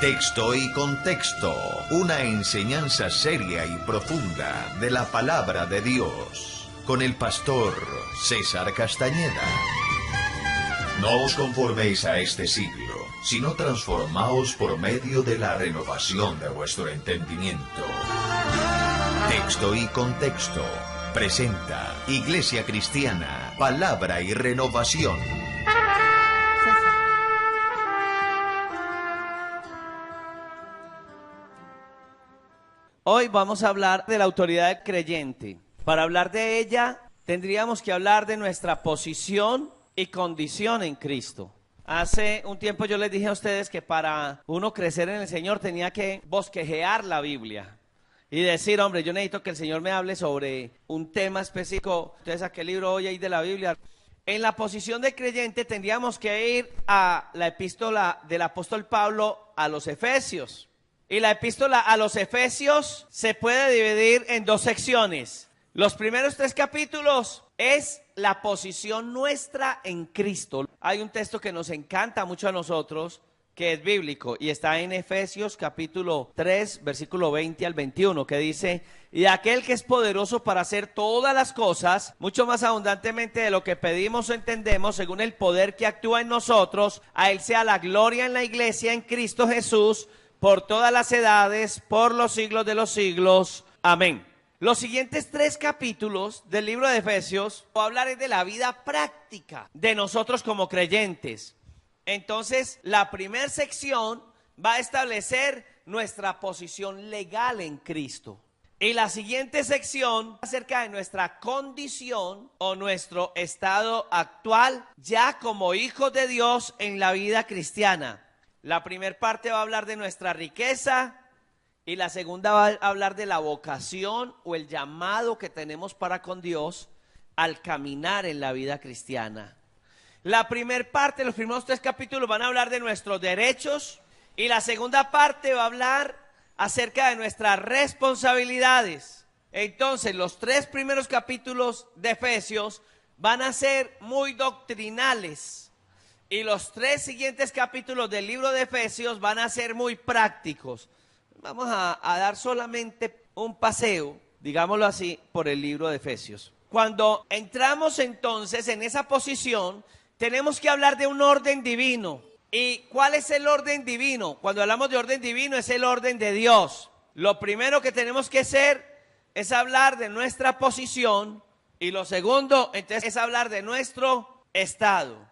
Texto y contexto, una enseñanza seria y profunda de la palabra de Dios, con el pastor César Castañeda. No os conforméis a este siglo, sino transformaos por medio de la renovación de vuestro entendimiento. Texto y contexto presenta Iglesia Cristiana, Palabra y Renovación. Hoy vamos a hablar de la autoridad del creyente. Para hablar de ella, tendríamos que hablar de nuestra posición y condición en Cristo. Hace un tiempo yo les dije a ustedes que para uno crecer en el Señor tenía que bosquejear la Biblia y decir, hombre, yo necesito que el Señor me hable sobre un tema específico. Entonces saqué el libro hoy ahí de la Biblia. En la posición de creyente tendríamos que ir a la epístola del apóstol Pablo a los Efesios. Y la epístola a los Efesios se puede dividir en dos secciones. Los primeros 3 capítulos es la posición nuestra en Cristo. Hay un texto que nos encanta mucho a nosotros, que es bíblico, y está en Efesios capítulo 3, versículo 20 al 21, que dice: y aquel que es poderoso para hacer todas las cosas, mucho más abundantemente de lo que pedimos o entendemos, según el poder que actúa en nosotros, a él sea la gloria en la iglesia, en Cristo Jesús, por todas las edades, por los siglos de los siglos. Amén. Los siguientes 3 capítulos del libro de Efesios voy a hablar de la vida práctica de nosotros como creyentes. Entonces, la primera sección va a establecer nuestra posición legal en Cristo. Y la siguiente sección acerca de nuestra condición o nuestro estado actual ya como hijos de Dios en la vida cristiana. La primera parte va a hablar de nuestra riqueza y la segunda va a hablar de la vocación o el llamado que tenemos para con Dios al caminar en la vida cristiana. La primera parte, los primeros 3 capítulos van a hablar de nuestros derechos y la segunda parte va a hablar acerca de nuestras responsabilidades. Entonces, los 3 primeros capítulos de Efesios van a ser muy doctrinales. Y los 3 siguientes capítulos del libro de Efesios van a ser muy prácticos. Vamos a dar solamente un paseo, digámoslo así, por el libro de Efesios. Cuando entramos entonces en esa posición, tenemos que hablar de un orden divino. ¿Y cuál es el orden divino? Cuando hablamos de orden divino, es el orden de Dios. Lo primero que tenemos que hacer es hablar de nuestra posición. Y lo segundo, entonces, es hablar de nuestro estado.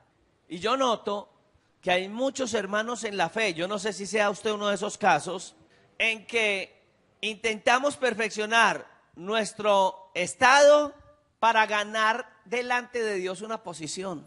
Y yo noto que hay muchos hermanos en la fe, yo no sé si sea usted uno de esos casos, en que intentamos perfeccionar nuestro estado para ganar delante de Dios una posición.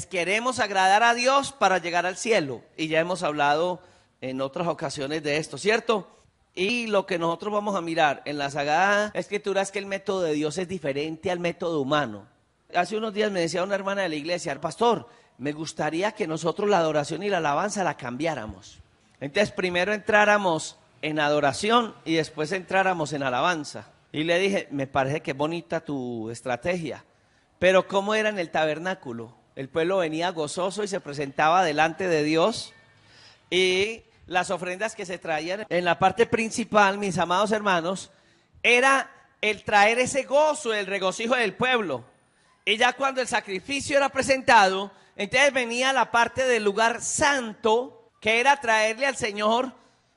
Queremos agradar a Dios para llegar al cielo, y ya hemos hablado en otras ocasiones de esto, ¿cierto? Y lo que nosotros vamos a mirar en la Sagrada Escritura es que el método de Dios es diferente al método humano. Hace unos días me decía una hermana de la iglesia: pastor, me gustaría que nosotros la adoración y la alabanza la cambiáramos. Entonces primero entráramos en adoración y después entráramos en alabanza. Y le dije: me parece que es bonita tu estrategia, pero ¿cómo era en el tabernáculo? El pueblo venía gozoso y se presentaba delante de Dios, y las ofrendas que se traían en la parte principal, mis amados hermanos, era el traer ese gozo, el regocijo del pueblo. Y ya cuando el sacrificio era presentado, entonces venía la parte del lugar santo, que era traerle al Señor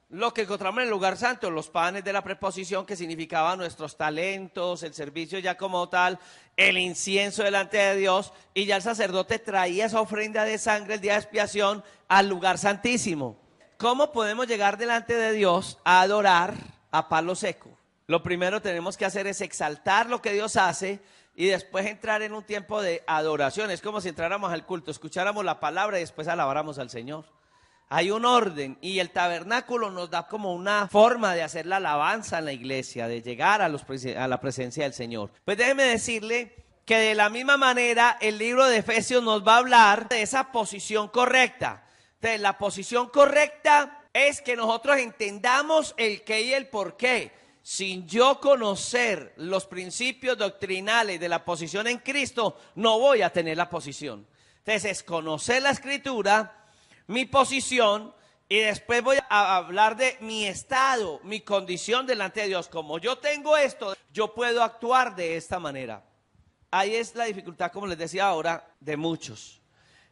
lo que encontramos en el lugar santo, los panes de la preposición, que significaban nuestros talentos, el servicio ya como tal, el incienso delante de Dios, y ya el sacerdote traía esa ofrenda de sangre el día de expiación al lugar santísimo. ¿Cómo podemos llegar delante de Dios a adorar a palo seco? Lo primero tenemos que hacer es exaltar lo que Dios hace, y después entrar en un tiempo de adoración. Es como si entráramos al culto, escucháramos la palabra y después alabáramos al Señor. Hay un orden, y el tabernáculo nos da como una forma de hacer la alabanza en la iglesia, de llegar a la presencia del Señor. Pues déjeme decirle que de la misma manera el libro de Efesios nos va a hablar de esa posición correcta. Entonces, la posición correcta es que nosotros entendamos el qué y el por qué. Sin yo conocer los principios doctrinales de la posición en Cristo, no voy a tener la posición. Entonces, es conocer la Escritura, mi posición, Y después voy a hablar de mi estado, mi condición delante de Dios. Como yo tengo esto, yo puedo actuar de esta manera. Ahí es la dificultad, como les decía ahora, de muchos.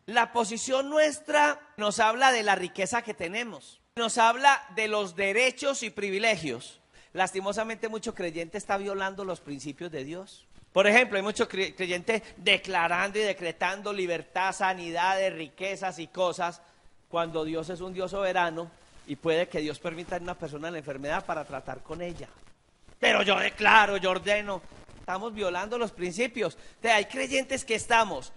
La posición nuestra nos habla de la riqueza que tenemos. Nos habla de los derechos y privilegios. Lastimosamente, mucho creyente está violando los principios de Dios. Por ejemplo, hay muchos creyentes declarando y decretando libertad, sanidad, riquezas y cosas, cuando Dios es un Dios soberano y puede que Dios permita a una persona la enfermedad para tratar con ella. Pero yo declaro, yo ordeno. Estamos violando los principios. Entonces, hay creyentes que estamos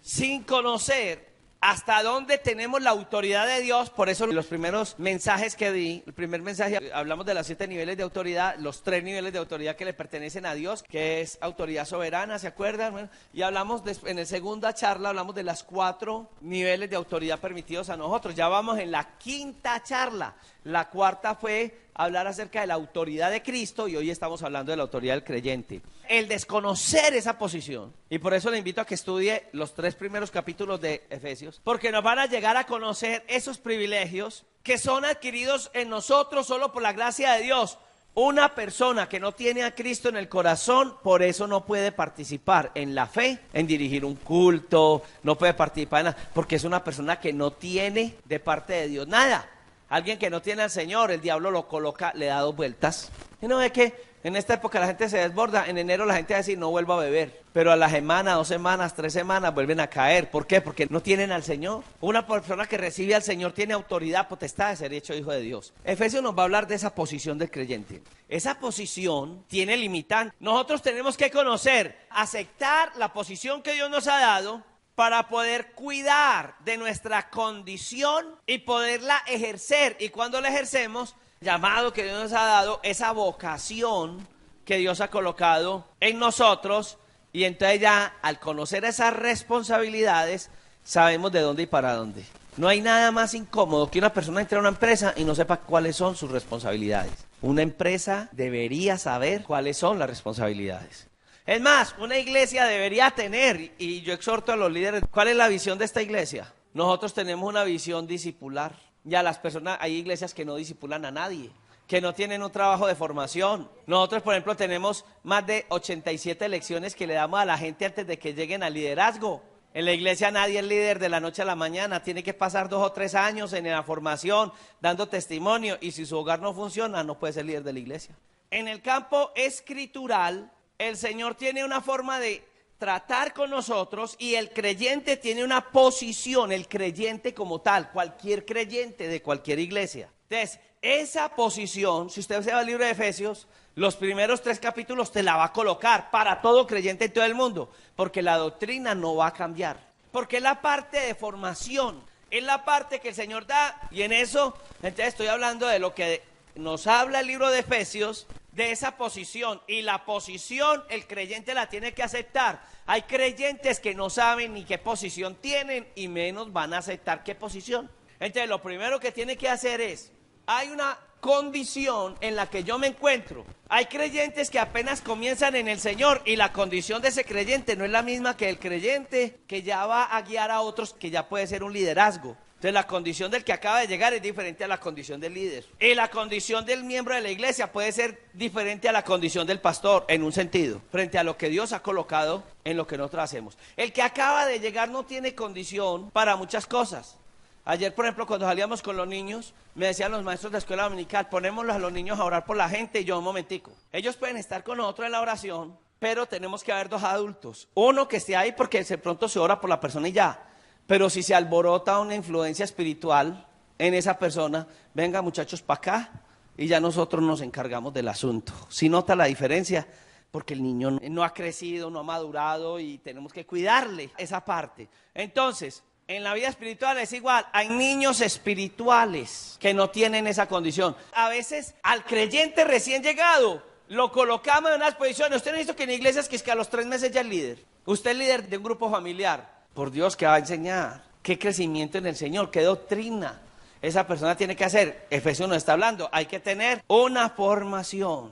sin conocer hasta dónde tenemos la autoridad de Dios. Por eso los primeros mensajes que di, el primer mensaje, hablamos de los 7 niveles de autoridad, los 3 niveles de autoridad que le pertenecen a Dios, que es autoridad soberana, ¿se acuerdan? Bueno, y hablamos, en la segunda charla, hablamos de las 4 niveles de autoridad permitidos a nosotros. Ya vamos en la 5ª charla. La 4ª fue hablar acerca de la autoridad de Cristo y hoy estamos hablando de la autoridad del creyente. El desconocer esa posición, y por eso le invito a que estudie los 3 primeros capítulos de Efesios, porque nos van a llegar a conocer esos privilegios que son adquiridos en nosotros solo por la gracia de Dios. Una persona que no tiene a Cristo en el corazón, por eso no puede participar en la fe, en dirigir un culto, no puede participar en nada, porque es una persona que no tiene de parte de Dios nada. Alguien que no tiene al Señor, el diablo lo coloca, le da 2 vueltas. Y no ve que en esta época la gente se desborda. En enero la gente va a decir, no vuelvo a beber. Pero a la semana, 2 semanas, 3 semanas vuelven a caer. ¿Por qué? Porque no tienen al Señor. Una persona que recibe al Señor tiene autoridad, potestad de ser hecho hijo de Dios. Efesios nos va a hablar de esa posición del creyente. Esa posición tiene limitante. Nosotros tenemos que conocer, aceptar la posición que Dios nos ha dado, para poder cuidar de nuestra condición y poderla ejercer. Y cuando la ejercemos, llamado que Dios nos ha dado, esa vocación que Dios ha colocado en nosotros, y entonces ya al conocer esas responsabilidades, sabemos de dónde y para dónde. No hay nada más incómodo que una persona entre a una empresa y no sepa cuáles son sus responsabilidades. Una empresa debería saber cuáles son las responsabilidades. Es más, una iglesia debería tener, y yo exhorto a los líderes, ¿cuál es la visión de esta iglesia? Nosotros tenemos una visión discipular. Ya las personas, hay iglesias que no discipulan a nadie, que no tienen un trabajo de formación. Nosotros, por ejemplo, tenemos más de 87 lecciones que le damos a la gente antes de que lleguen al liderazgo. En la iglesia nadie es líder de la noche a la mañana, tiene que pasar 2 o 3 años en la formación, dando testimonio, y si su hogar no funciona, no puede ser líder de la iglesia. En el campo escritural, el Señor tiene una forma de tratar con nosotros y el creyente tiene una posición, el creyente como tal, cualquier creyente de cualquier iglesia. Entonces, esa posición, si usted se va al libro de Efesios, los primeros 3 capítulos te la va a colocar para todo creyente en todo el mundo, porque la doctrina no va a cambiar, porque es la parte de formación, es la parte que el Señor da, y en eso, entonces estoy hablando de lo que nos habla el libro de Efesios, de esa posición, y la posición el creyente la tiene que aceptar. Hay creyentes que no saben ni qué posición tienen y menos van a aceptar qué posición. Entonces lo primero que tiene que hacer es, hay una condición en la que yo me encuentro. Hay creyentes que apenas comienzan en el Señor y la condición de ese creyente no es la misma que el creyente que ya va a guiar a otros, que ya puede ser un liderazgo. Entonces la condición del que acaba de llegar es diferente a la condición del líder. Y la condición del miembro de la iglesia puede ser diferente a la condición del pastor, en un sentido, frente a lo que Dios ha colocado en lo que nosotros hacemos. El que acaba de llegar no tiene condición para muchas cosas. Ayer, por ejemplo, cuando salíamos con los niños, me decían los maestros de escuela dominical, ponémoslos a los niños a orar por la gente, y yo un momentico. Ellos pueden estar con nosotros en la oración, pero tenemos que haber 2 adultos. Uno que esté ahí porque de pronto se ora por la persona y ya. Pero si se alborota una influencia espiritual en esa persona, venga muchachos para acá y ya nosotros nos encargamos del asunto. ¿Sí nota la diferencia? Porque el niño no ha crecido, no ha madurado y tenemos que cuidarle esa parte. Entonces, en la vida espiritual es igual. Hay niños espirituales que no tienen esa condición. A veces al creyente recién llegado lo colocamos en unas posiciones. Usted no ha visto que en iglesias que es que a los 3 meses ya es líder. Usted es líder de un grupo familiar. Por Dios, ¿qué va a enseñar? ¿Qué crecimiento en el Señor? ¿Qué doctrina esa persona tiene que hacer? Efesios nos está hablando, hay que tener una formación.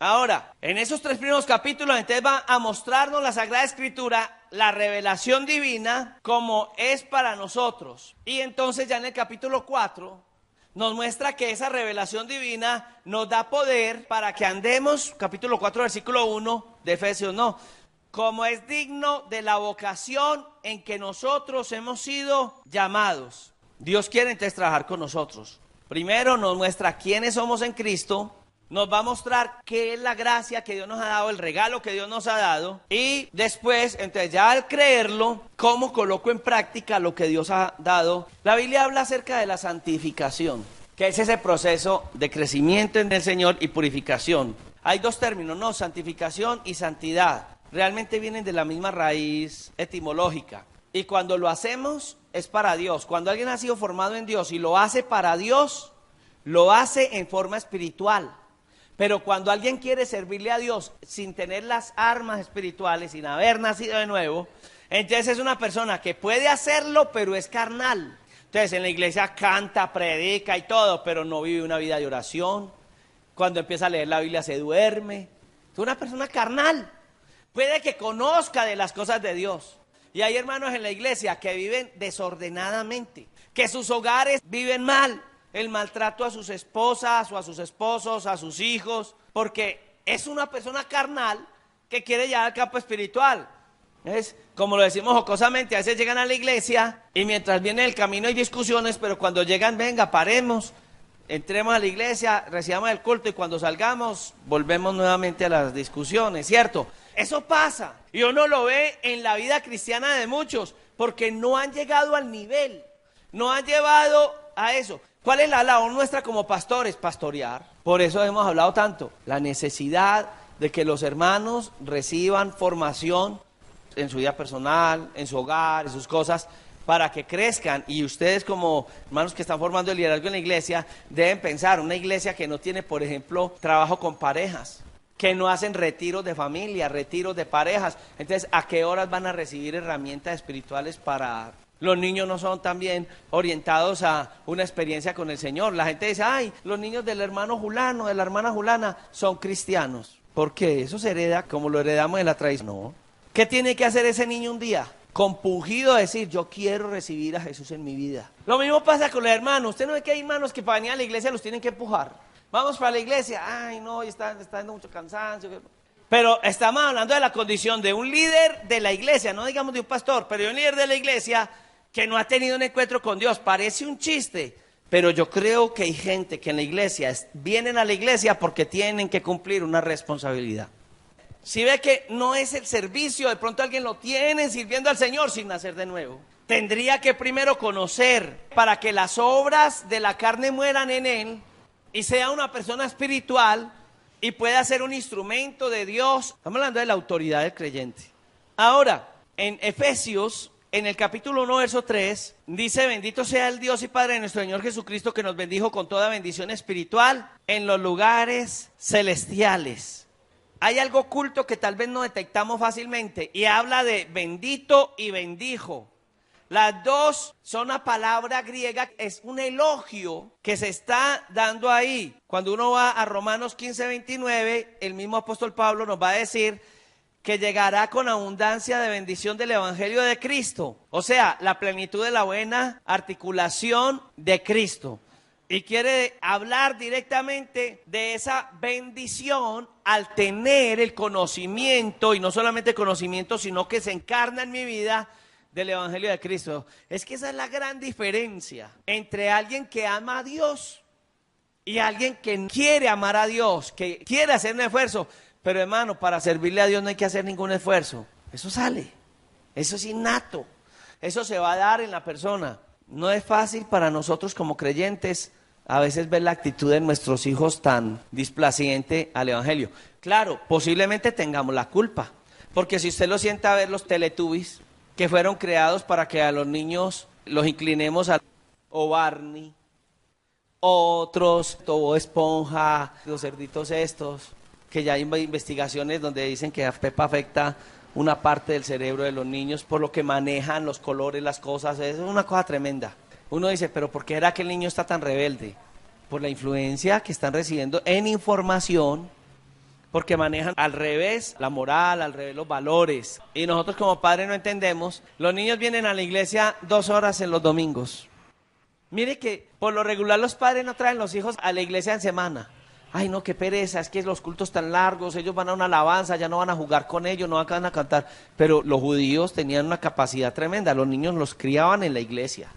Ahora, en esos 3 primeros capítulos, entonces va a mostrarnos la Sagrada Escritura, la revelación divina, como es para nosotros. Y entonces ya en el capítulo 4, nos muestra que esa revelación divina nos da poder para que andemos, capítulo 4, versículo 1 de Efesios, no, como es digno de la vocación en que nosotros hemos sido llamados. Dios quiere entonces trabajar con nosotros. Primero nos muestra quiénes somos en Cristo, nos va a mostrar qué es la gracia que Dios nos ha dado, el regalo que Dios nos ha dado, y después, entonces ya al creerlo, cómo coloco en práctica lo que Dios ha dado. La Biblia habla acerca de la santificación, que es ese proceso de crecimiento en el Señor y purificación. Hay 2 términos, ¿no? Santificación y santidad. Realmente vienen de la misma raíz etimológica. Y cuando lo hacemos es para Dios. Cuando alguien ha sido formado en Dios y lo hace para Dios, lo hace en forma espiritual. Pero cuando alguien quiere servirle a Dios sin tener las armas espirituales, sin haber nacido de nuevo, entonces es una persona que puede hacerlo, pero es carnal. Entonces en la iglesia canta, predica y todo, pero no vive una vida de oración. Cuando empieza a leer la Biblia se duerme. Es una persona carnal. Puede que conozca de las cosas de Dios. Y hay hermanos en la iglesia que viven desordenadamente, que sus hogares viven mal. El maltrato a sus esposas o a sus esposos, a sus hijos, porque es una persona carnal que quiere llegar al campo espiritual. Es como lo decimos jocosamente, a veces llegan a la iglesia y mientras viene el camino hay discusiones, pero cuando llegan, venga, paremos, entremos a la iglesia, recibamos el culto y cuando salgamos volvemos nuevamente a las discusiones, ¿cierto? Eso pasa y uno lo ve en la vida cristiana de muchos, porque no han llegado al nivel, no han llevado a eso. ¿Cuál es la labor nuestra como pastores? Pastorear. Por eso hemos hablado tanto, la necesidad de que los hermanos reciban formación en su vida personal, en su hogar, en sus cosas, para que crezcan. Y ustedes como hermanos que están formando el liderazgo en la iglesia, deben pensar, una iglesia que no tiene, por ejemplo, trabajo con parejas, que no hacen retiros de familia, retiros de parejas. Entonces, ¿a qué horas van a recibir herramientas espirituales para...? Los niños no son también orientados a una experiencia con el Señor. La gente dice, ay, los niños del hermano Julano, de la hermana Julana, son cristianos. ¿Por qué? Eso se hereda como lo heredamos de la tradición. No. ¿Qué tiene que hacer ese niño un día? Compungido a decir, yo quiero recibir a Jesús en mi vida. Lo mismo pasa con los hermanos. Usted no ve que hay hermanos que para venir a la iglesia los tienen que empujar. Vamos para la iglesia. Ay, no, está dando mucho cansancio. Pero estamos hablando de la condición de un líder de la iglesia, no digamos de un pastor, pero de un líder de la iglesia que no ha tenido un encuentro con Dios. Parece un chiste, pero yo creo que hay gente que en la iglesia vienen a la iglesia porque tienen que cumplir una responsabilidad. Si ve que no es el servicio, de pronto alguien lo tiene sirviendo al Señor sin nacer de nuevo. Tendría que primero conocer para que las obras de la carne mueran en él y sea una persona espiritual y pueda ser un instrumento de Dios. Estamos hablando de la autoridad del creyente. Ahora, en Efesios, en el capítulo 1, verso 3, dice, bendito sea el Dios y Padre de nuestro Señor Jesucristo, que nos bendijo con toda bendición espiritual en los lugares celestiales. Hay algo oculto que tal vez no detectamos fácilmente y habla de bendito y bendijo. Las dos son una palabra griega, es un elogio que se está dando ahí. Cuando uno va a Romanos 15, 29, el mismo apóstol Pablo nos va a decir que llegará con abundancia de bendición del evangelio de Cristo. O sea, la plenitud de la buena articulación de Cristo. Y quiere hablar directamente de esa bendición al tener el conocimiento, y no solamente conocimiento, sino que se encarna en mi vida del evangelio de Cristo. Es que esa es la gran diferencia entre alguien que ama a Dios y alguien que quiere amar a Dios, que quiere hacer un esfuerzo. Pero hermano, para servirle a Dios no hay que hacer ningún esfuerzo. Eso sale, eso es innato, eso se va a dar en la persona. No es fácil para nosotros como creyentes a veces ver la actitud de nuestros hijos tan displaciente al evangelio. Claro, posiblemente tengamos la culpa, porque si usted lo sienta a ver los Teletubbies, que fueron creados para que a los niños los inclinemos a o Barney, otros, Bob Esponja, los cerditos estos, que ya hay investigaciones donde dicen que a Peppa afecta una parte del cerebro de los niños por lo que manejan los colores, las cosas, es una cosa tremenda. Uno dice, pero ¿por qué era que el niño está tan rebelde? Por la influencia que están recibiendo en información porque manejan al revés la moral, al revés los valores. Y nosotros como padres no entendemos. Los niños vienen a la iglesia 2 horas en los domingos. Mire que por lo regular los padres no traen los hijos a la iglesia en semana. Ay, no, qué pereza, es que los cultos tan largos, ellos van a una alabanza, ya no van a jugar con ellos, no van a cantar. Pero los judíos tenían una capacidad tremenda, los niños los criaban en la iglesia.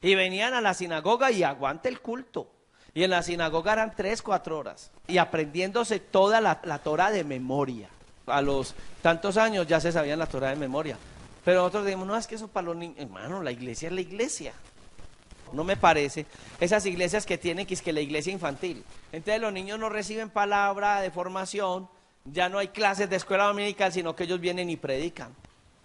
Y venían a la sinagoga y aguante el culto. Y en la sinagoga eran 3, 4 horas. Y aprendiéndose toda la Torá de memoria. A los tantos años ya se sabían la Torá de memoria. Pero nosotros decimos, no, es que eso para los niños. Hermano, la iglesia es la iglesia. No me parece. Esas iglesias que tienen, que es que la iglesia infantil. Entonces los niños no reciben palabra de formación. Ya no hay clases de escuela dominical, sino que ellos vienen y predican.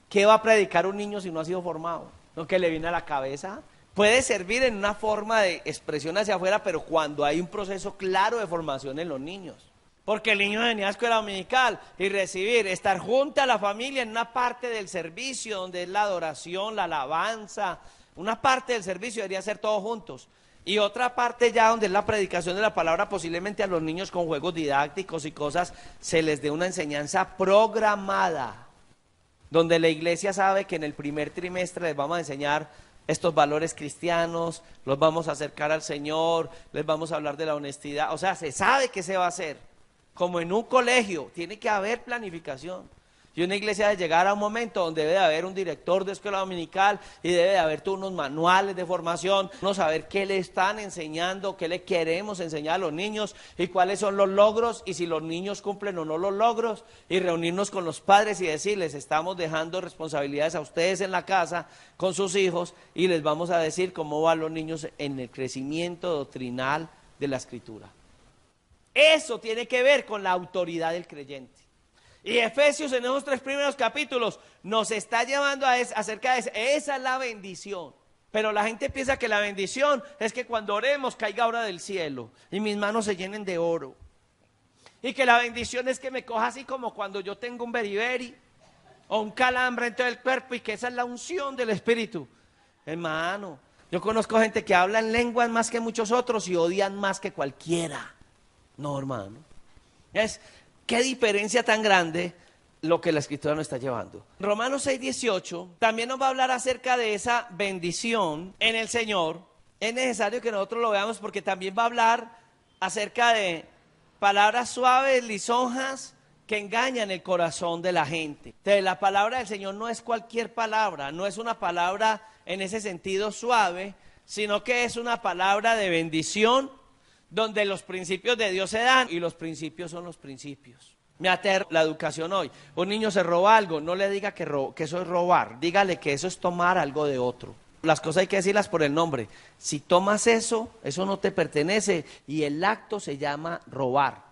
¿Qué va a predicar un niño si no ha sido formado? ¿No que le viene a la cabeza? Puede servir en una forma de expresión hacia afuera, pero cuando hay un proceso claro de formación en los niños. Porque el niño venía a la escuela dominical y estar junto a la familia en una parte del servicio, donde es la adoración, la alabanza, una parte del servicio debería ser todos juntos. Y otra parte ya donde es la predicación de la palabra, posiblemente a los niños con juegos didácticos y cosas, se les dé una enseñanza programada. Donde la iglesia sabe que en el primer trimestre les vamos a enseñar estos valores cristianos, los vamos a acercar al Señor, les vamos a hablar de la honestidad. O sea, se sabe que se va a hacer. Como en un colegio, tiene que haber planificación. Y una iglesia debe llegar a un momento donde debe de haber un director de escuela dominical y debe de haber todos unos manuales de formación, no saber qué le están enseñando, qué le queremos enseñar a los niños y cuáles son los logros y si los niños cumplen o no los logros, y reunirnos con los padres y decirles, estamos dejando responsabilidades a ustedes en la casa con sus hijos y les vamos a decir cómo van los niños en el crecimiento doctrinal de la Escritura. Eso tiene que ver con la autoridad del creyente. Y Efesios en esos 3 primeros capítulos nos está llevando acerca de eso. Esa es la bendición. Pero la gente piensa que la bendición es que cuando oremos caiga oro del cielo y mis manos se llenen de oro. Y que la bendición es que me coja así como cuando yo tengo un beriberi o un calambre en todo el cuerpo y que esa es la unción del Espíritu. Hermano, yo conozco gente que habla en lenguas más que muchos otros y odian más que cualquiera. No, hermano. ¿Qué diferencia tan grande lo que la Escritura nos está llevando? Romanos 6:18 también nos va a hablar acerca de esa bendición en el Señor. Es necesario que nosotros lo veamos porque también va a hablar acerca de palabras suaves, lisonjas, que engañan el corazón de la gente. Entonces, la palabra del Señor no es cualquier palabra, no es una palabra en ese sentido suave, sino que es una palabra de bendición, donde los principios de Dios se dan y los principios son los principios. Me aterra la educación hoy. Un niño se roba algo, no le diga que eso es robar, dígale que eso es tomar algo de otro. Las cosas hay que decirlas por el nombre. Si tomas eso no te pertenece y el acto se llama robar.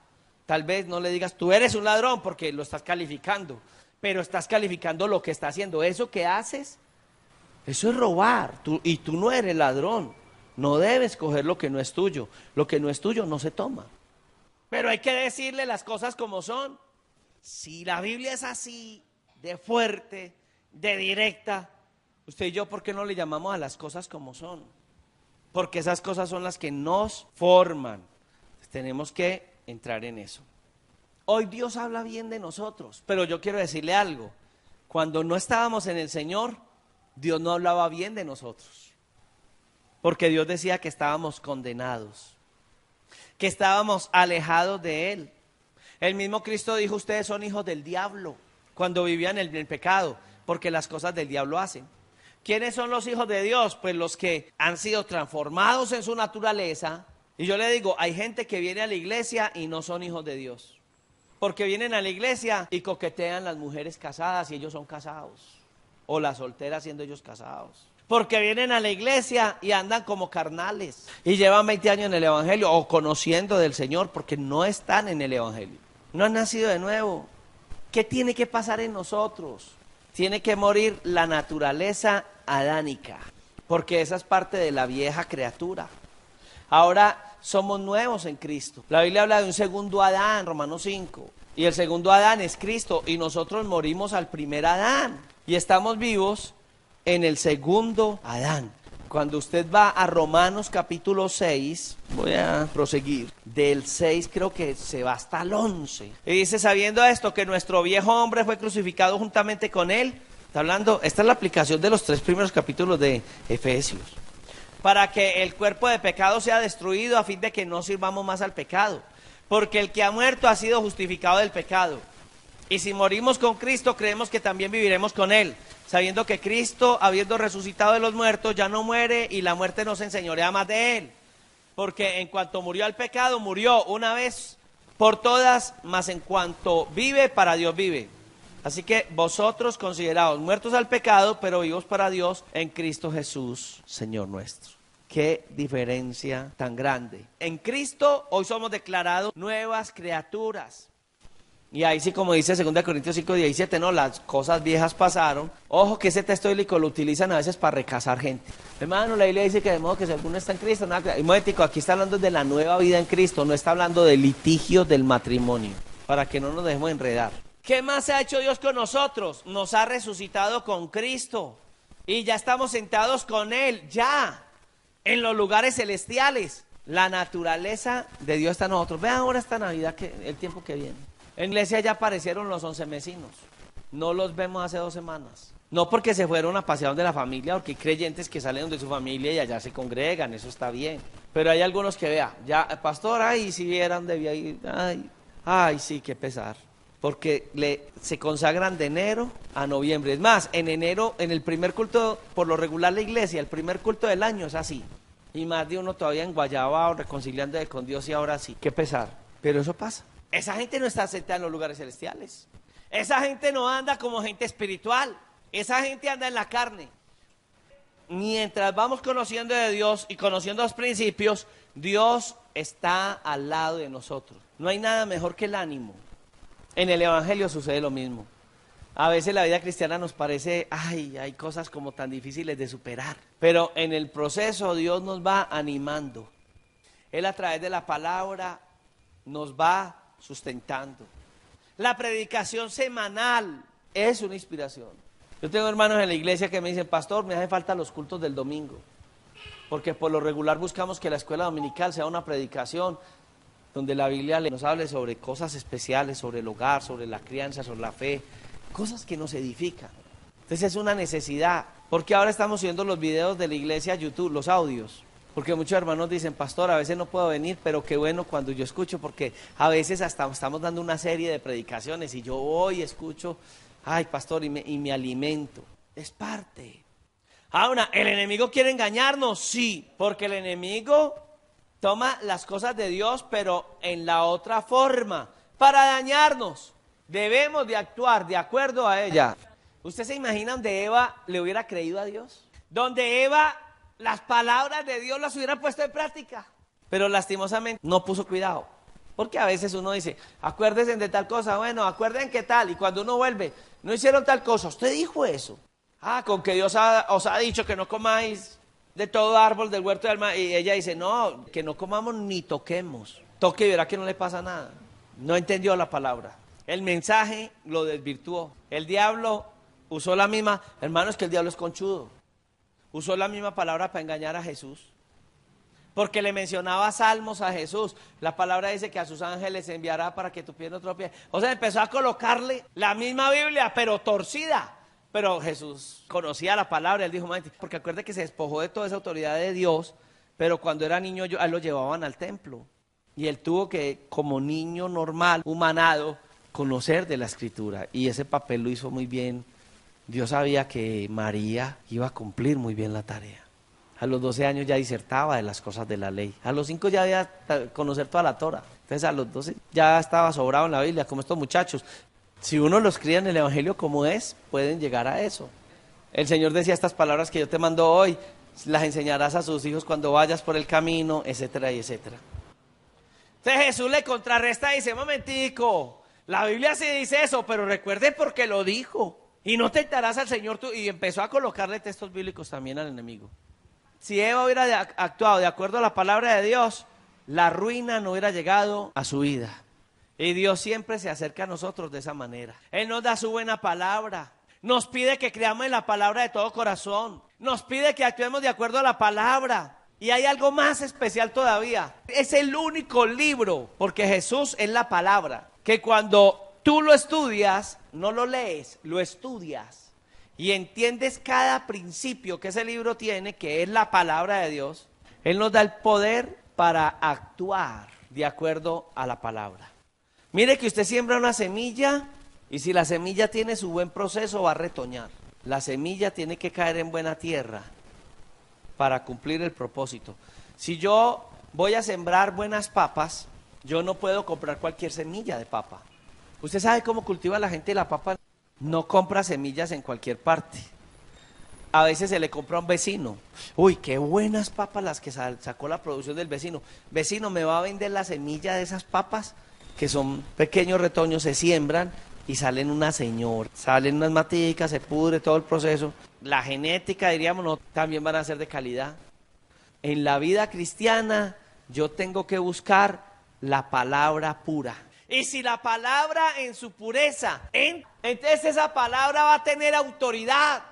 Tal vez no le digas, tú eres un ladrón porque lo estás calificando, pero estás calificando lo que está haciendo. Eso que haces, eso es robar y tú no eres ladrón. No debes coger lo que no es tuyo. Lo que no es tuyo no se toma. Pero hay que decirle las cosas como son. Si la Biblia es así, de fuerte, de directa, usted y yo, ¿por qué no le llamamos a las cosas como son? Porque esas cosas son las que nos forman. Tenemos que entrar en eso. Hoy Dios habla bien de nosotros, pero yo quiero decirle algo. Cuando no estábamos en el Señor, Dios no hablaba bien de nosotros. Porque Dios decía que estábamos condenados, que estábamos alejados de Él. El mismo Cristo dijo, ustedes son hijos del diablo, cuando vivían en el pecado, porque las cosas del diablo hacen. ¿Quiénes son los hijos de Dios? Pues los que han sido transformados en su naturaleza. Y yo le digo, hay gente que viene a la iglesia y no son hijos de Dios. Porque vienen a la iglesia y coquetean las mujeres casadas y ellos son casados. O las solteras siendo ellos casados. Porque vienen a la iglesia y andan como carnales y llevan 20 años en el evangelio o conociendo del Señor porque no están en el evangelio. No han nacido de nuevo. ¿Qué tiene que pasar en nosotros? Tiene que morir la naturaleza adánica, porque esa es parte de la vieja criatura. Ahora somos nuevos en Cristo. La Biblia habla de un segundo Adán, Romanos 5. Y el segundo Adán es Cristo y nosotros morimos al primer Adán y estamos vivos en el segundo Adán. Cuando usted va a Romanos capítulo 6, voy a proseguir, del 6 creo que se va hasta el 11. Y dice, sabiendo esto, que nuestro viejo hombre fue crucificado juntamente con él. Está hablando, esta es la aplicación de los 3 primeros capítulos de Efesios. Para que el cuerpo de pecado sea destruido a fin de que no sirvamos más al pecado. Porque el que ha muerto ha sido justificado del pecado. Y si morimos con Cristo, creemos que también viviremos con él, sabiendo que Cristo, habiendo resucitado de los muertos, ya no muere y la muerte no se enseñorea más de él. Porque en cuanto murió al pecado, murió una vez por todas, mas en cuanto vive, para Dios vive. Así que vosotros considerados muertos al pecado, pero vivos para Dios en Cristo Jesús, Señor nuestro. Qué diferencia tan grande. En Cristo hoy somos declarados nuevas criaturas. Y ahí sí, como dice 2 Corintios 5:17, no, las cosas viejas pasaron. Ojo que ese texto bíblico lo utilizan a veces para recasar gente. Hermano, la Biblia dice que de modo que si alguno está en Cristo, nada. Y momentico, aquí está hablando de la nueva vida en Cristo, no está hablando de litigios del matrimonio, para que no nos dejemos enredar. ¿Qué más ha hecho Dios con nosotros? Nos ha resucitado con Cristo. Y ya estamos sentados con Él, ya, en los lugares celestiales. La naturaleza de Dios está en nosotros. Vean ahora esta Navidad, el tiempo que viene. En la iglesia ya aparecieron los 11 vecinos. No los vemos hace 2 semanas. No porque se fueron a pasear de la familia, porque hay creyentes que salen de su familia y allá se congregan, eso está bien. Pero hay algunos que vean, ya, pastor, ay, si vieran, debía ir, ay, sí, qué pesar. Porque se consagran de enero a noviembre. Es más, en enero, en el primer culto, por lo regular la iglesia, el primer culto del año es así. Y más de uno todavía en Guayabao, reconciliándose con Dios y ahora sí. Qué pesar. Pero eso pasa. Esa gente no está sentada en los lugares celestiales. Esa gente no anda como gente espiritual. Esa gente anda en la carne. Mientras vamos conociendo de Dios y conociendo los principios, Dios está al lado de nosotros. No hay nada mejor que el ánimo. En el Evangelio sucede lo mismo. A veces la vida cristiana nos parece, hay cosas como tan difíciles de superar. Pero en el proceso Dios nos va animando. Él a través de la palabra nos va sustentando. La predicación semanal es una inspiración. Yo tengo hermanos en la iglesia que me dicen, pastor, me hace falta los cultos del domingo. Porque por lo regular buscamos que la escuela dominical sea una predicación donde la Biblia nos hable sobre cosas especiales, sobre el hogar, sobre la crianza, sobre la fe, cosas que nos edifican. Entonces es una necesidad, porque ahora estamos viendo los videos de la iglesia a YouTube, los audios, porque muchos hermanos dicen, pastor, a veces no puedo venir, pero qué bueno cuando yo escucho, porque a veces hasta estamos dando una serie de predicaciones y yo voy y escucho, ay, pastor, y me alimento. Es parte. Ahora, ¿el enemigo quiere engañarnos? Sí, porque el enemigo toma las cosas de Dios, pero en la otra forma, para dañarnos. Debemos de actuar de acuerdo a ella. ¿Usted se imagina donde Eva le hubiera creído a Dios? Donde Eva las palabras de Dios las hubiera puesto en práctica. Pero lastimosamente no puso cuidado. Porque a veces uno dice, acuérdense de tal cosa, bueno, acuerden qué tal. Y cuando uno vuelve, no hicieron tal cosa, usted dijo eso. Con que Dios os ha dicho que no comáis de todo árbol del huerto del mar. Y ella dice, no, que no comamos ni toquemos. Toque y verá que no le pasa nada. No entendió la palabra. El mensaje lo desvirtuó. El diablo usó la misma, hermano, es que el diablo es conchudo. Usó la misma palabra para engañar a Jesús. Porque le mencionaba salmos a Jesús. La palabra dice que a sus ángeles enviará para que tu pie no tropie. O sea, empezó a colocarle la misma Biblia, pero torcida. Pero Jesús conocía la palabra, él dijo, porque acuerde que se despojó de toda esa autoridad de Dios, pero cuando era niño a él lo llevaban al templo. Y él tuvo que, como niño normal, humanado, conocer de la Escritura. Y ese papel lo hizo muy bien. Dios sabía que María iba a cumplir muy bien la tarea. A los 12 años ya disertaba de las cosas de la ley. A los 5 ya había conocer toda la Torah. Entonces a los 12 ya estaba sobrado en la Biblia, como estos muchachos. Si uno los cría en el Evangelio como es, pueden llegar a eso. El Señor decía, estas palabras que yo te mando hoy, las enseñarás a sus hijos cuando vayas por el camino, etcétera, y etcétera. Entonces Jesús le contrarresta y dice, momentico, la Biblia sí dice eso, pero recuerde porque lo dijo. Y no tentarás al Señor tú. Y empezó a colocarle textos bíblicos también al enemigo. Si Eva hubiera actuado de acuerdo a la palabra de Dios, la ruina no hubiera llegado a su vida. Y Dios siempre se acerca a nosotros de esa manera. Él nos da su buena palabra. Nos pide que creamos en la palabra de todo corazón. nos pide que actuemos de acuerdo a la palabra. Y hay algo más especial todavía. Es el único libro, porque Jesús es la palabra, que cuando tú lo estudias, no lo lees, lo estudias. Y entiendes cada principio que ese libro tiene, que es la palabra de Dios. Él nos da el poder para actuar de acuerdo a la palabra. Mire que usted siembra una semilla y si la semilla tiene su buen proceso va a retoñar. La semilla tiene que caer en buena tierra para cumplir el propósito. Si yo voy a sembrar buenas papas, yo no puedo comprar cualquier semilla de papa. ¿Usted sabe cómo cultiva la gente la papa? No compra semillas en cualquier parte. A veces se le compra a un vecino. Uy, qué buenas papas las que sacó la producción del vecino. Vecino, ¿me va a vender la semilla de esas papas? Que son pequeños retoños, se siembran y salen una señora. Salen unas maticas, se pudre todo el proceso. La genética, diríamos, no, también van a ser de calidad. En la vida cristiana, yo tengo que buscar la palabra pura. Y si la palabra en su pureza, entonces esa palabra va a tener autoridad,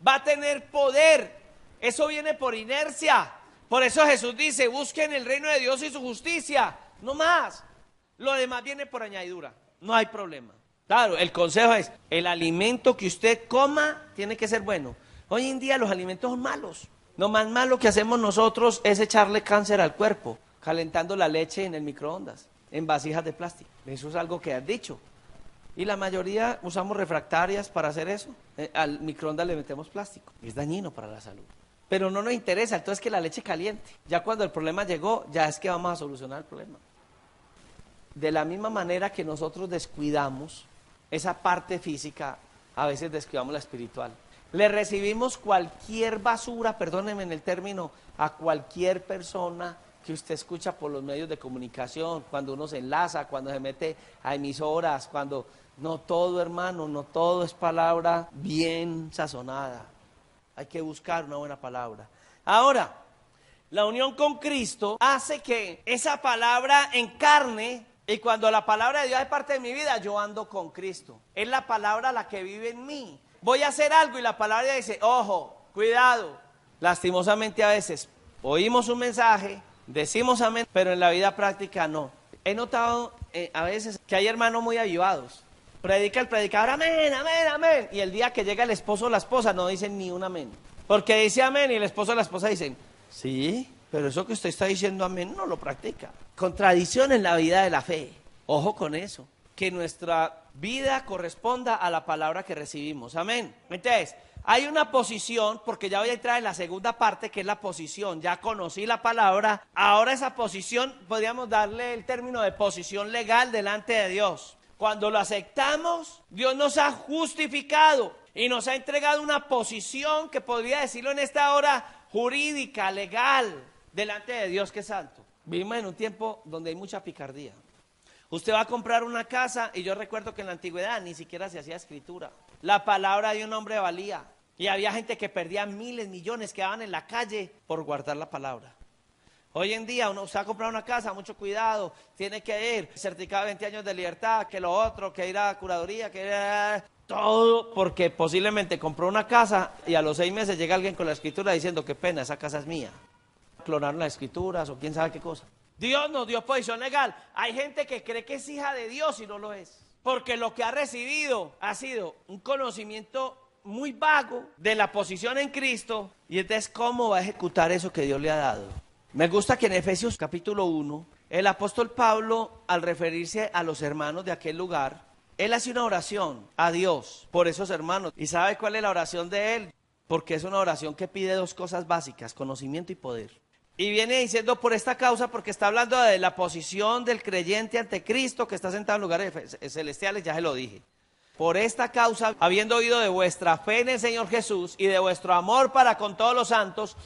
va a tener poder. Eso viene por inercia. Por eso Jesús dice, busquen el reino de Dios y su justicia, no más. Lo demás viene por añadidura, no hay problema. Claro, el consejo es, el alimento que usted coma tiene que ser bueno. Hoy en día los alimentos son malos. Lo más malo que hacemos nosotros es echarle cáncer al cuerpo, calentando la leche en el microondas, en vasijas de plástico. Eso es algo que has dicho. Y la mayoría usamos refractarias para hacer eso. Al microondas le metemos plástico. Es dañino para la salud. Pero no nos interesa, entonces que la leche caliente. Ya cuando el problema llegó, ya es que vamos a solucionar el problema. De la misma manera que nosotros descuidamos esa parte física, a veces descuidamos la espiritual. Le recibimos cualquier basura, perdónenme en el término, a cualquier persona que usted escucha por los medios de comunicación, cuando uno se enlaza, cuando se mete a emisoras, cuando... No todo, hermano, no todo es palabra bien sazonada. Hay que buscar una buena palabra. Ahora, la unión con Cristo hace que esa palabra encarne. Y cuando la palabra de Dios es parte de mi vida, yo ando con Cristo. Es la palabra la que vive en mí. Voy a hacer algo y la palabra dice, ojo, cuidado. Lastimosamente a veces oímos un mensaje, decimos amén, pero en la vida práctica no. He notado a veces que hay hermanos muy avivados. Predica el predicador, amén, amén, amén. Y el día que llega el esposo o la esposa no dicen ni un amén. Porque dice amén y el esposo o la esposa dicen, sí, pero eso que usted está diciendo amén no lo practica. Contradicción en la vida de la fe. Ojo con eso. Que nuestra vida corresponda a la palabra que recibimos. Amén. Entonces, hay una posición, porque ya voy a entrar en la segunda parte, que es la posición. Ya conocí la palabra. Ahora esa posición, podríamos darle el término de posición legal delante de Dios. Cuando lo aceptamos, Dios nos ha justificado y nos ha entregado una posición que podría decirlo en esta hora jurídica, legal, delante de Dios que es santo. Vivimos en un tiempo donde hay mucha picardía. Usted va a comprar una casa y yo recuerdo que en la antigüedad ni siquiera se hacía escritura. La palabra de un hombre valía y había gente que perdía miles, millones, quedaban en la calle por guardar la palabra. Hoy en día uno se va a comprar una casa, mucho cuidado, tiene que ir, certificado de 20 años de libertad, que lo otro, que ir a curaduría, que ir a... Todo porque posiblemente compró una casa y a los 6 meses llega alguien con la escritura diciendo, qué pena, esa casa es mía. Clonaron las escrituras o quién sabe qué cosa. Dios nos dio posición legal. Hay gente que cree que es hija de Dios y no lo es. Porque lo que ha recibido ha sido un conocimiento muy vago de la posición en Cristo. Y entonces, ¿cómo va a ejecutar eso que Dios le ha dado? Me gusta que en Efesios capítulo 1, el apóstol Pablo, al referirse a los hermanos de aquel lugar, él hace una oración a Dios por esos hermanos. ¿Y sabe cuál es la oración de él? Porque es una oración que pide 2 cosas básicas, conocimiento y poder. Y viene diciendo por esta causa, porque está hablando de la posición del creyente ante Cristo, que está sentado en lugares celestiales, ya se lo dije. Por esta causa, habiendo oído de vuestra fe en el Señor Jesús y de vuestro amor para con todos los santos,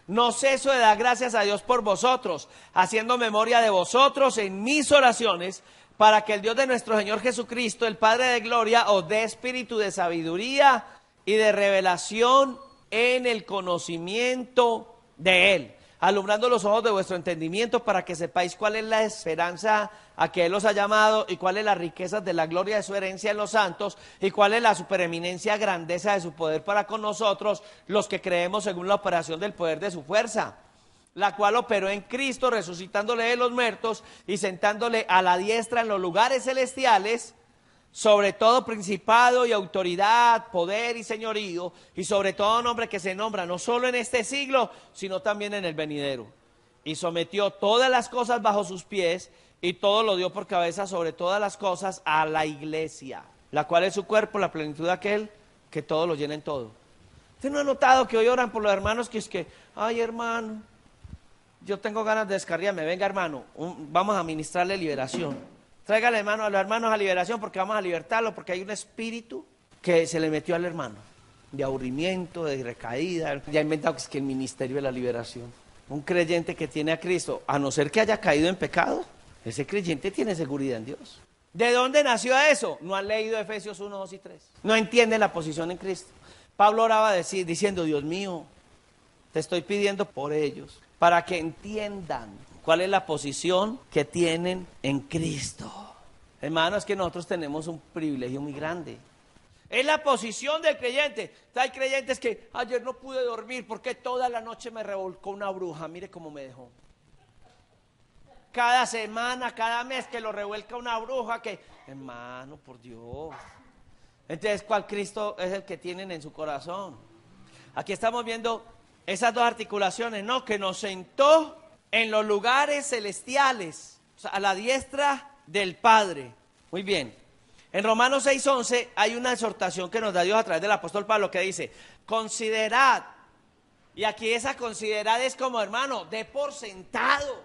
no ceso de dar gracias a Dios por vosotros, haciendo memoria de vosotros en mis oraciones, para que el Dios de nuestro Señor Jesucristo, el Padre de gloria, os dé espíritu de sabiduría y de revelación en el conocimiento de Él. alumbrando los ojos de vuestro entendimiento para que sepáis cuál es la esperanza a que Él os ha llamado y cuál es las riquezas de la gloria de su herencia en los santos y cuál es la supereminencia grandeza de su poder para con nosotros, los que creemos según la operación del poder de su fuerza, la cual operó en Cristo, resucitándole de los muertos y sentándole a la diestra en los lugares celestiales, sobre todo principado y autoridad, poder y señorío, y sobre todo nombre que se nombra no solo en este siglo, sino también en el venidero. Y sometió todas las cosas bajo sus pies, y todo lo dio por cabeza sobre todas las cosas a la iglesia, la cual es su cuerpo, la plenitud de aquel que todo lo llena en todo. ¿Usted no ha notado que hoy oran por los hermanos que es que, ay hermano, yo tengo ganas de descarriarme, venga hermano, vamos a ministrarle liberación? Tráigale hermano a los hermanos a liberación porque vamos a libertarlo, porque hay un espíritu que se le metió al hermano, de aburrimiento, de recaída. Ya ha inventado que es que el ministerio de la liberación. Un creyente que tiene a Cristo, a no ser que haya caído en pecado, ese creyente tiene seguridad en Dios. ¿De dónde nació eso? No han leído Efesios 1, 2 y 3. No entienden la posición en Cristo. Pablo oraba diciendo, Dios mío, te estoy pidiendo por ellos, para que entiendan cuál es la posición que tienen en Cristo. Hermanos, es que nosotros tenemos un privilegio muy grande. Es la posición del creyente. Hay creyentes que ayer no pude dormir porque toda la noche me revolcó una bruja. Mire cómo me dejó. Cada semana, cada mes que lo revuelca una bruja que... Hermano, por Dios. Entonces, ¿cuál Cristo es el que tienen en su corazón? Aquí estamos viendo esas dos articulaciones, ¿no? Que nos sentó en los lugares celestiales, o sea, a la diestra del Padre. Muy bien. En Romanos 6:11 hay una exhortación que nos da Dios a través del apóstol Pablo que dice, considerad, y aquí esa considerad es como hermano, de por sentado,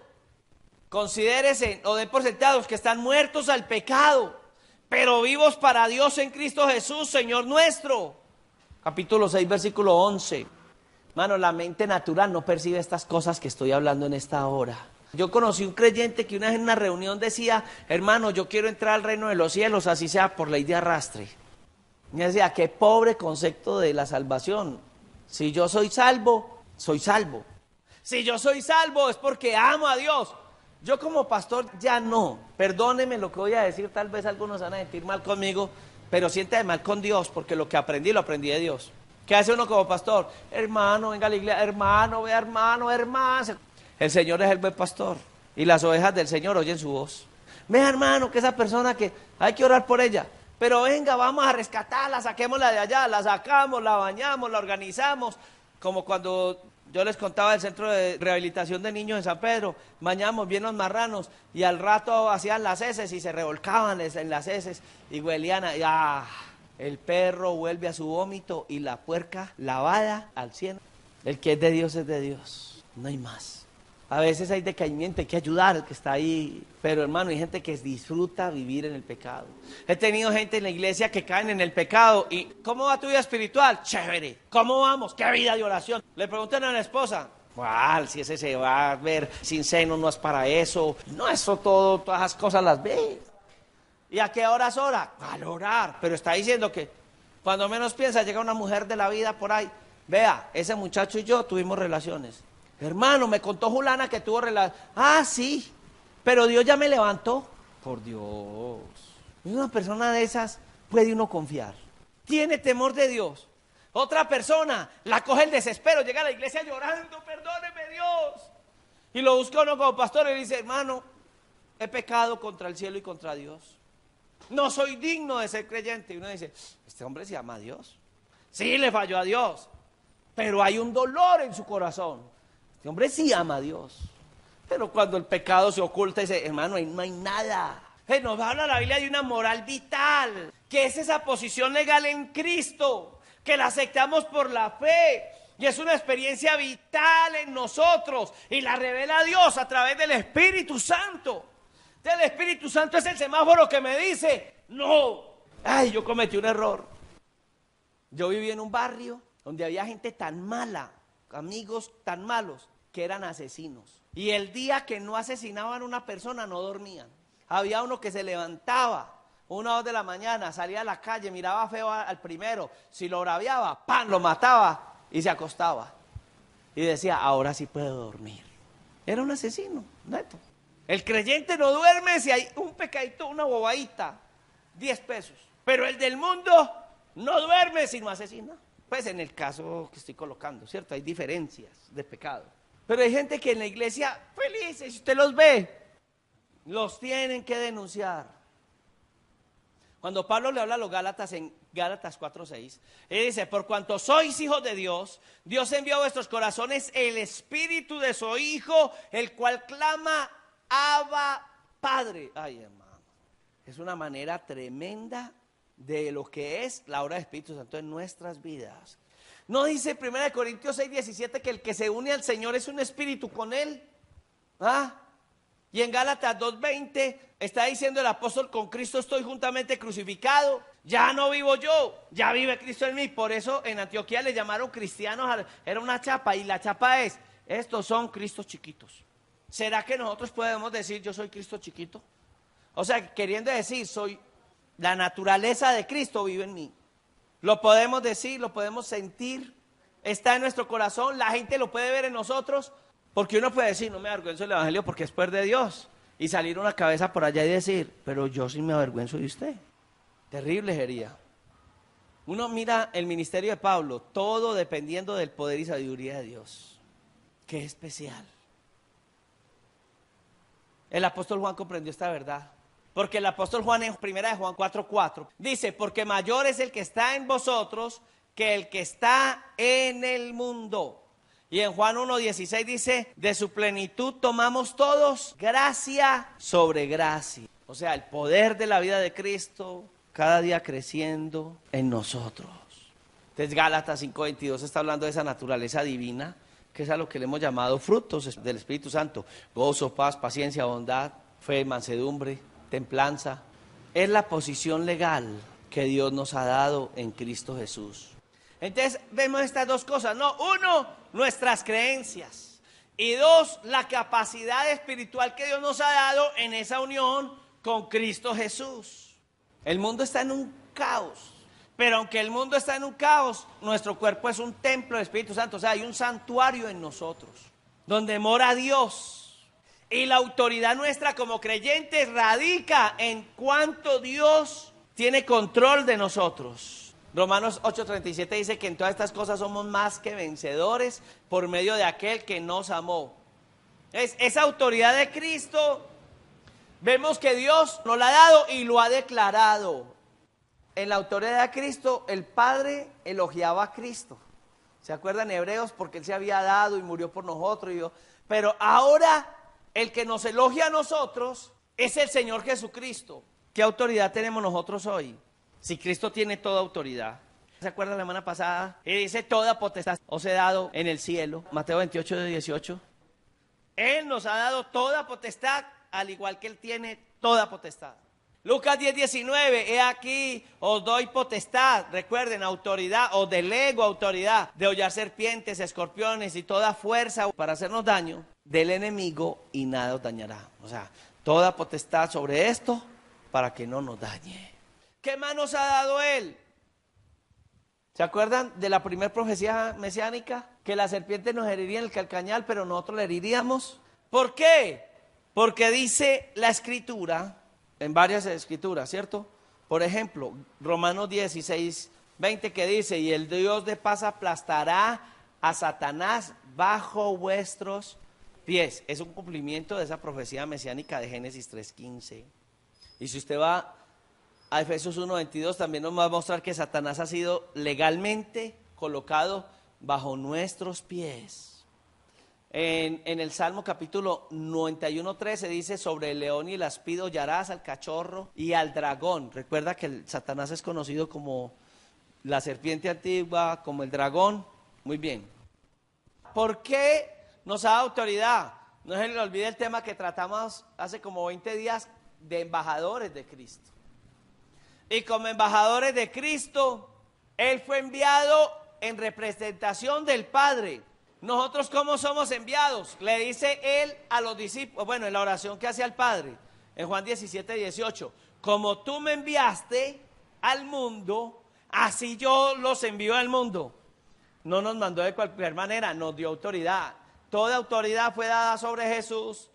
considérese o de por sentados que están muertos al pecado, pero vivos para Dios en Cristo Jesús, Señor nuestro. Capítulo 6, versículo 11. Hermano, la mente natural no percibe estas cosas que estoy hablando en esta hora. Yo conocí un creyente que una vez en una reunión decía, hermano, yo quiero entrar al reino de los cielos, así sea por ley de arrastre. Y decía, qué pobre concepto de la salvación. Si yo soy salvo, soy salvo. Si yo soy salvo es porque amo a Dios. Yo como pastor ya no. Perdóneme lo que voy a decir, tal vez algunos van a sentir mal conmigo, pero siéntame mal con Dios, porque lo que aprendí, lo aprendí de Dios. ¿Qué hace uno como pastor? Hermano, venga a la iglesia, hermano, vea hermano, hermano. El Señor es el buen pastor y las ovejas del Señor oyen su voz. Vea hermano, que esa persona que hay que orar por ella, pero venga, vamos a rescatarla, saquémosla de allá, la sacamos, la bañamos, la organizamos, como cuando yo les contaba del centro de rehabilitación de niños en San Pedro, bañamos bien los marranos y al rato hacían las heces y se revolcaban en las heces y huelían y el perro vuelve a su vómito y la puerca lavada al 100. El que es de Dios es de Dios, no hay más. A veces hay decaimiento, hay que ayudar al que está ahí, pero hermano, hay gente que disfruta vivir en el pecado. He tenido gente en la iglesia que caen en el pecado y ¿cómo va tu vida espiritual? Chévere. ¿Cómo vamos? ¿Qué vida de oración? Le preguntan a la esposa, si ese se va a ver sin seno, no es para eso. No, eso todas esas cosas las ve. ¿Y a qué horas ora? Al orar. Pero está diciendo que cuando menos piensa llega una mujer de la vida por ahí. Vea, ese muchacho y yo tuvimos relaciones. Hermano, me contó Julana que tuvo relaciones. Sí, pero Dios ya me levantó. Por Dios. Una persona de esas puede uno confiar. Tiene temor de Dios. Otra persona la coge el desespero, llega a la iglesia llorando, perdóneme Dios. Y lo busca uno como pastor y le dice, hermano, he pecado contra el cielo y contra Dios. No soy digno de ser creyente. Y uno dice, este hombre se ama a Dios. Sí, le falló a Dios, pero hay un dolor en su corazón. Este hombre sí ama a Dios. Pero cuando el pecado se oculta, dice, hermano, ahí no hay nada. Nos habla la Biblia de una moral vital, que es esa posición legal en Cristo, que la aceptamos por la fe. Y es una experiencia vital en nosotros. Y la revela Dios a través del Espíritu Santo. El Espíritu Santo es el semáforo que me dice, no, yo cometí un error. Yo viví en un barrio donde había gente tan mala, amigos tan malos, que eran asesinos. Y el día que no asesinaban a una persona no dormían. Había uno que se levantaba 1 o 2 de la mañana, salía a la calle, miraba feo al primero, si lo braviaba, ¡pam!, lo mataba y se acostaba. y decía, ahora sí puedo dormir. Era un asesino, neto. El creyente no duerme si hay un pecadito, una bobadita, 10 pesos. Pero el del mundo no duerme si no asesina. Pues en el caso que estoy colocando, ¿cierto? Hay diferencias de pecado. Pero hay gente que en la iglesia, felices, si usted los ve, los tienen que denunciar. Cuando Pablo le habla a los Gálatas en Gálatas 4:6, él dice, por cuanto sois hijos de Dios, Dios envió a vuestros corazones el espíritu de su Hijo, el cual clama, Abba, Padre. Ay, hermano, es una manera tremenda de lo que es la obra del Espíritu Santo en nuestras vidas. ¿No dice 1 Corintios 6:17 que el que se une al Señor es un espíritu con Él? ¿Ah? Y en Gálatas 2:20 está diciendo el apóstol, con Cristo estoy juntamente crucificado, ya no vivo yo, ya vive Cristo en mí. Por eso en Antioquía le llamaron cristianos, era una chapa, y la chapa es, estos son Cristos chiquitos. ¿Será que nosotros podemos decir yo soy Cristo chiquito? O sea, queriendo decir, soy la naturaleza de Cristo vive en mí. Lo podemos decir, lo podemos sentir, está en nuestro corazón, la gente lo puede ver en nosotros. Porque uno puede decir, no me avergüenzo del evangelio porque es poder de Dios. Y salir una cabeza por allá y decir, pero yo sí me avergüenzo de usted. Terrible sería. Uno mira el ministerio de Pablo, todo dependiendo del poder y sabiduría de Dios. Qué especial. El apóstol Juan comprendió esta verdad. Porque el apóstol Juan en 1 de Juan 4:4 dice, porque mayor es el que está en vosotros que el que está en el mundo. Y en Juan 1:16 dice, de su plenitud tomamos todos gracia sobre gracia. O sea, el poder de la vida de Cristo cada día creciendo en nosotros. Entonces Gálatas 5:22 está hablando de esa naturaleza divina, que es a lo que le hemos llamado frutos del Espíritu Santo. Gozo, paz, paciencia, bondad, fe, mansedumbre, templanza. Es la posición legal que Dios nos ha dado en Cristo Jesús. Entonces vemos estas dos cosas, ¿no? Uno, nuestras creencias. Y dos, la capacidad espiritual que Dios nos ha dado en esa unión con Cristo Jesús. El mundo está en un caos. Pero aunque el mundo está en un caos, nuestro cuerpo es un templo del Espíritu Santo. O sea, hay un santuario en nosotros, donde mora Dios. Y la autoridad nuestra como creyentes radica en cuánto Dios tiene control de nosotros. Romanos 8:37 dice que en todas estas cosas somos más que vencedores por medio de aquel que nos amó. Esa autoridad de Cristo, vemos que Dios nos la ha dado y lo ha declarado. En la autoridad de Cristo, el Padre elogiaba a Cristo. ¿Se acuerdan Hebreos? Porque Él se había dado y murió por nosotros. Pero ahora el que nos elogia a nosotros es el Señor Jesucristo. ¿Qué autoridad tenemos nosotros hoy? Si Cristo tiene toda autoridad. ¿Se acuerdan la semana pasada? Y dice, toda potestad os he dado en el cielo. Mateo 28:18. Él nos ha dado toda potestad, al igual que Él tiene toda potestad. Lucas 10:19, he aquí, os doy potestad, recuerden, autoridad, os delego autoridad, de hollar serpientes, escorpiones y toda fuerza para hacernos daño del enemigo y nada os dañará. O sea, toda potestad sobre esto para que no nos dañe. ¿Qué más nos ha dado Él? ¿Se acuerdan de la primera profecía mesiánica? Que la serpiente nos heriría en el calcañal, pero nosotros le heriríamos. ¿Por qué? Porque dice la Escritura, en varias escrituras, ¿cierto? Por ejemplo, Romanos 16:20 que dice, y el Dios de paz aplastará a Satanás bajo vuestros pies. Es un cumplimiento de esa profecía mesiánica de Génesis 3:15. Y si usted va a Efesios 1:22 también nos va a mostrar que Satanás ha sido legalmente colocado bajo nuestros pies. En el Salmo capítulo 91:13 dice, sobre el león y el aspid hollarás, al cachorro y al dragón. Recuerda que Satanás es conocido como la serpiente antigua, como el dragón. Muy bien. ¿Por qué nos da autoridad? No se le olvide el tema que tratamos hace como 20 días de embajadores de Cristo. Y como embajadores de Cristo, Él fue enviado en representación del Padre. Nosotros, ¿cómo somos enviados? Le dice Él a los discípulos, bueno, en la oración que hace al Padre, en Juan 17:18, como tú me enviaste al mundo, así yo los envío al mundo. No nos mandó de cualquier manera, nos dio autoridad. Toda autoridad fue dada sobre Jesús,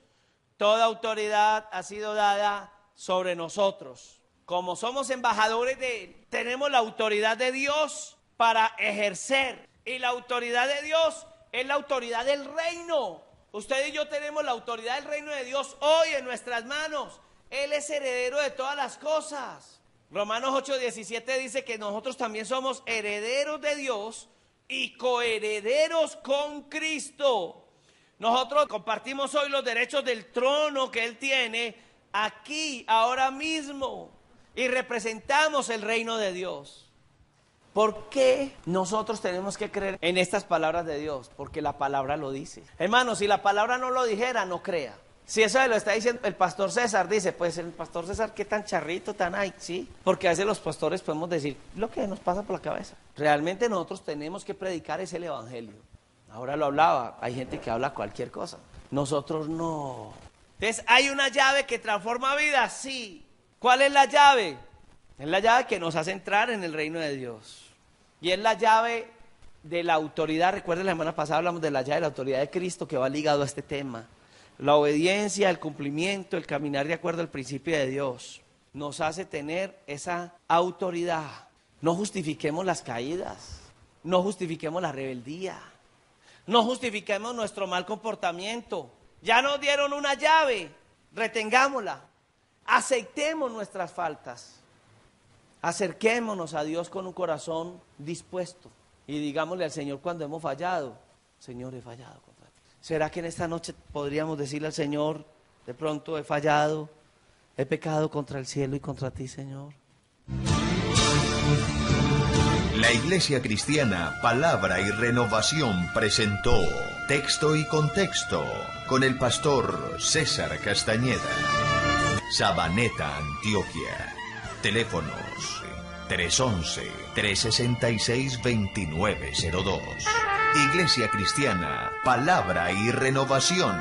toda autoridad ha sido dada sobre nosotros. Como somos embajadores de Él, tenemos la autoridad de Dios para ejercer. Y la autoridad de Dios es la autoridad del reino. Usted y yo tenemos la autoridad del reino de Dios hoy en nuestras manos. Él es heredero de todas las cosas. Romanos 8:17 dice que nosotros también somos herederos de Dios y coherederos con Cristo. Nosotros compartimos hoy los derechos del trono que Él tiene aquí, ahora mismo, y representamos el reino de Dios. ¿Por qué nosotros tenemos que creer en estas palabras de Dios? Porque la palabra lo dice. Hermano, si la palabra no lo dijera, no crea. Si eso lo está diciendo el pastor César, dice, pues el pastor César, qué tan charrito, tan ay, sí. Porque a veces los pastores podemos decir lo que nos pasa por la cabeza. Realmente nosotros tenemos que predicar es el evangelio. Ahora lo hablaba, hay gente que habla cualquier cosa. Nosotros no. Entonces, ¿hay una llave que transforma vidas? Sí. ¿Cuál es la llave? Es la llave que nos hace entrar en el reino de Dios. Y es la llave de la autoridad. Recuerden, la semana pasada hablamos de la llave de la autoridad de Cristo, que va ligado a este tema. La obediencia, el cumplimiento, el caminar de acuerdo al principio de Dios nos hace tener esa autoridad. No justifiquemos las caídas, no justifiquemos la rebeldía, no justifiquemos nuestro mal comportamiento. Ya nos dieron una llave, retengámosla, aceptemos nuestras faltas, acerquémonos a Dios con un corazón dispuesto y digámosle al Señor cuando hemos fallado: Señor, he fallado. ¿Será que en esta noche podríamos decirle al Señor, de pronto he fallado, he pecado contra el cielo y contra ti, Señor? La Iglesia Cristiana Palabra y Renovación presentó Texto y Contexto con el pastor César Castañeda. Sabaneta, Antioquia. Teléfonos 311-366-2902. Iglesia Cristiana Palabra y Renovación.